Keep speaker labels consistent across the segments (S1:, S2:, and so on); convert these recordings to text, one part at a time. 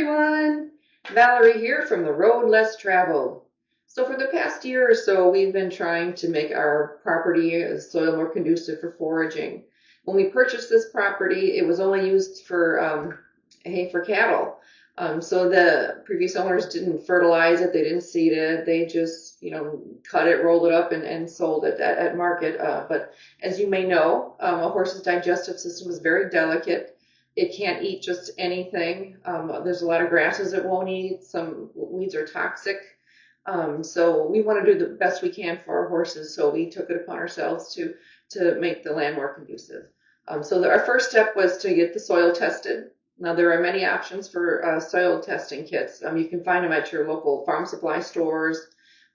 S1: everyone, Valerie here from The Road Less Traveled. So for the past year or so, we've been trying to make our property soil more conducive for foraging. When we purchased this property, it was only used for hay for cattle. So the previous owners didn't fertilize it, they didn't seed it, they just, cut it, rolled it up, and sold it at market. But as you may know, a horse's digestive system is very delicate. It can't eat just anything. There's a lot of grasses it won't eat. Some weeds are toxic. So we want to do the best we can for our horses. So we took it upon ourselves to make the land more conducive. So our first step was to get the soil tested. Now there are many options for soil testing kits. You can find them at your local farm supply stores.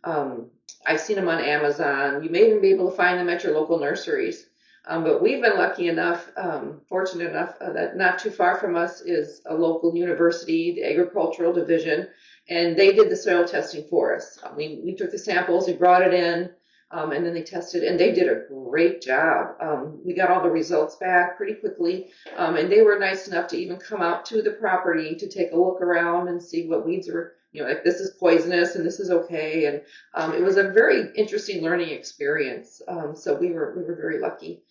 S1: I've seen them on Amazon. You may even be able to find them at your local nurseries. But we've been lucky enough, fortunate enough, that not too far from us is a local university, the agricultural division, and they did the soil testing for us. We took the samples, we brought it in, and then they tested, and they did a great job. We got all the results back pretty quickly, and they were nice enough to even come out to the property to take a look around and see what weeds were, like this is poisonous and this is okay. And it was a very interesting learning experience. So we were very lucky.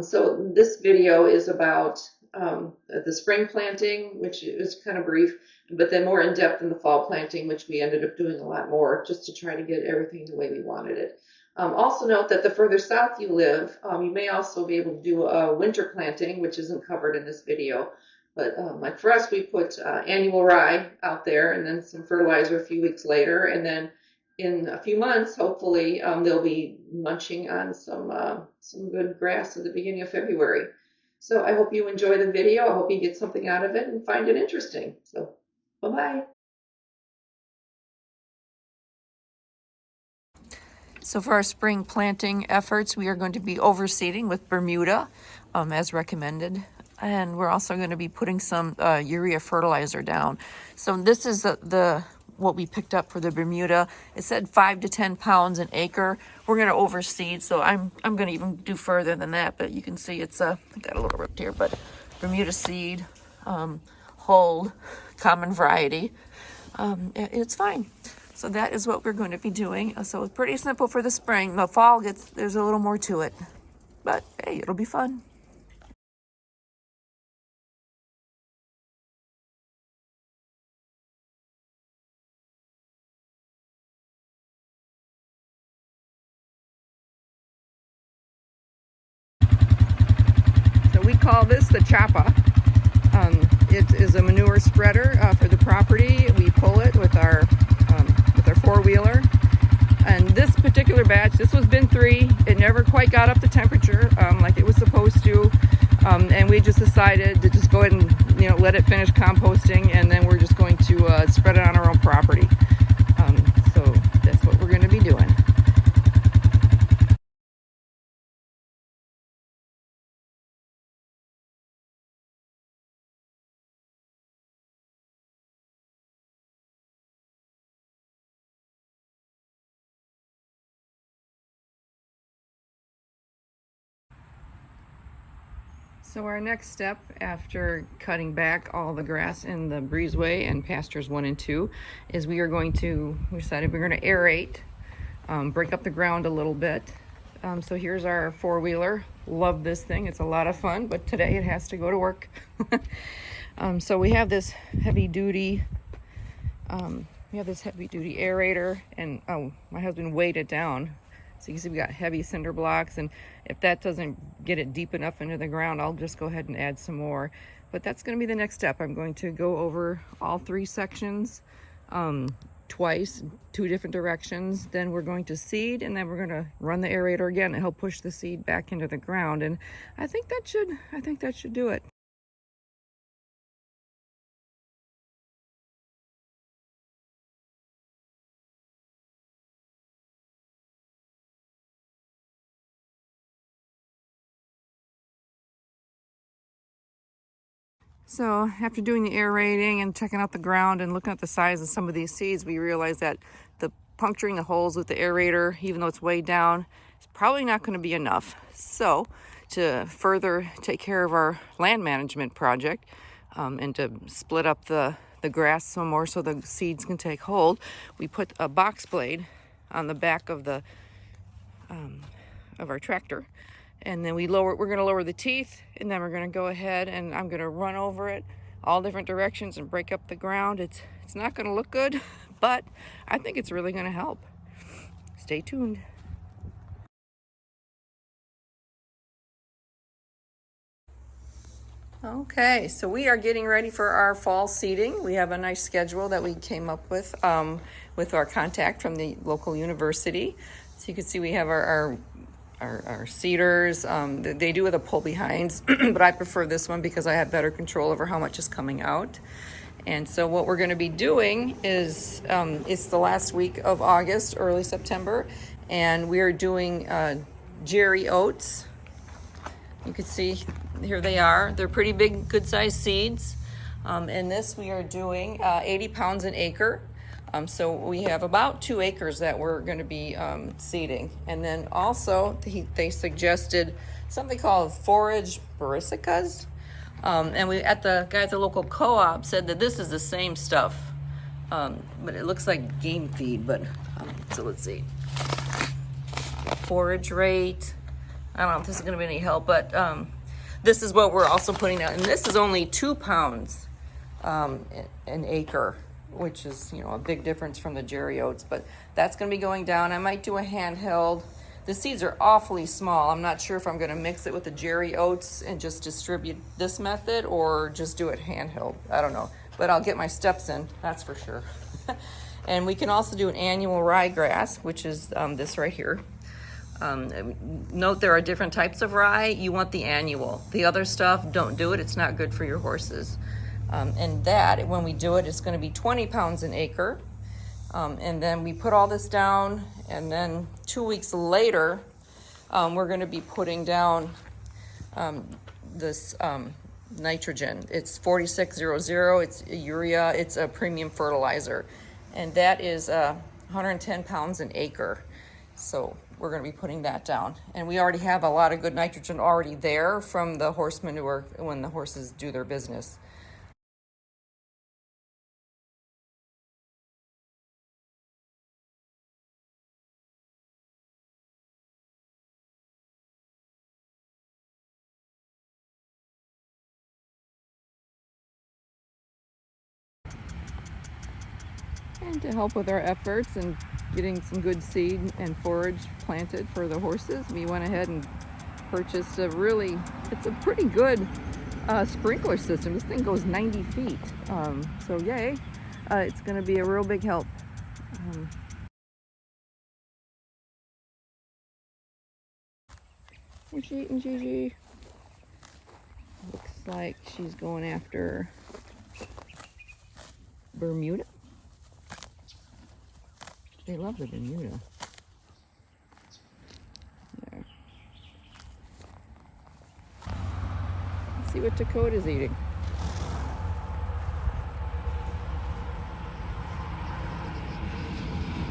S1: So this video is about the spring planting, which is kind of brief, but then more in depth in the fall planting, which we ended up doing a lot more just to try to get everything the way we wanted it. Also note that the further south you live, you may also be able to do a winter planting, which isn't covered in this video. But like for us, we put annual rye out there and then some fertilizer a few weeks later. And then in a few months, hopefully, they'll be munching on some good grass at the beginning of February. So I hope you enjoy the video. I hope you get something out of it and find it interesting. So bye-bye.
S2: So for our spring planting efforts, we are going to be overseeding with Bermuda as recommended. And we're also going to be putting some urea fertilizer down. So this is what we picked up for the Bermuda. It said 5 to 10 pounds an acre. We're going to overseed, so I'm going to even do further than that. But you can see it's I got a little ripped here, but Bermuda seed, hulled, common variety. It's fine. So that is what we're going to be doing. So it's pretty simple for the spring. The fall there's a little more to it, but hey, it'll be fun. So we call this the choppa. It is a manure spreader for the property. We pull it with our four-wheeler. And this particular batch, this was bin 3. It never quite got up to temperature like it was supposed to. And we just decided to just go ahead and let it finish composting, and then we're just going to spread it on our own property. So that's what we're going to be doing. So our next step after cutting back all the grass in the breezeway and pastures 1 and 2 is we decided we're going to aerate, break up the ground a little bit. So here's our four-wheeler. Love this thing. It's a lot of fun, but today it has to go to work. So we have this heavy-duty aerator, and my husband weighed it down. So you can see we got heavy cinder blocks, and if that doesn't get it deep enough into the ground, I'll just go ahead and add some more. But that's going to be the next step. I'm going to go over all 3 sections twice, 2 different directions. Then we're going to seed, and then we're going to run the aerator again and help push the seed back into the ground. And I think that should do it. So after doing the aerating and checking out the ground and looking at the size of some of these seeds, we realized that the puncturing the holes with the aerator, even though it's way down, is probably not going to be enough. So to further take care of our land management project and to split up the the grass some more so the seeds can take hold, we put a box blade on the back of our tractor, and then we're going to lower the teeth, and then we're going to go ahead and I'm going to run over it all different directions and break up the ground. It's not going to look good, but I think it's really going to help. Stay tuned. Okay, so we are getting ready for our fall seeding. We have a nice schedule that we came up with our contact from the local university. So you can see we have our seeders. They do with a pull behinds, but I prefer this one because I have better control over how much is coming out. And so what we're going to be doing is it's the last week of August, early September, and we are doing Jerry oats. You can see here they are. They're pretty big, good-sized seeds. And this we are doing 80 pounds an acre. So we have about 2 acres that we're going to be seeding. And then also they suggested something called forage brassicas. And the guy at the local co-op said that this is the same stuff. But it looks like game feed. So let's see. Forage rate. I don't know if this is going to be any help, but this is what we're also putting out. And this is only 2 pounds an acre, which is, a big difference from the Jerry oats. But that's going to be going down. I might do a handheld. The seeds are awfully small. I'm not sure if I'm going to mix it with the Jerry oats and just distribute this method or just do it handheld. I don't know. But I'll get my steps in, that's for sure. And we can also do an annual ryegrass, which is this right here. Note there are different types of rye. You want the annual. The other stuff, don't do it. It's not good for your horses. And that, when we do it, it's going to be 20 pounds an acre. And then we put all this down, and then 2 weeks later, we're going to be putting down this nitrogen. It's 4600. It's a urea. It's a premium fertilizer. And that is 110 pounds an acre. So we're going to be putting that down. And we already have a lot of good nitrogen already there from the horse manure when the horses do their business. And to help with our efforts and getting some good seed and forage planted for the horses, we went ahead and purchased it's a pretty good sprinkler system. This thing goes 90 feet. So yay, it's going to be a real big help. What's she eating, Gigi? Looks like she's going after Bermuda. They love the Bermuda. There. Let's see what Dakota's eating.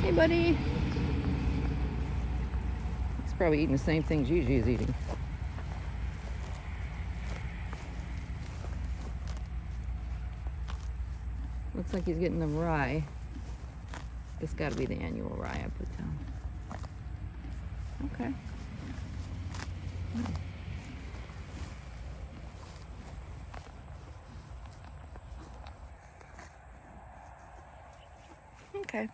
S2: Hey, buddy. He's probably eating the same thing Gigi is eating. Looks like he's getting the rye. It's got to be the annual rye I put down. Okay. Okay.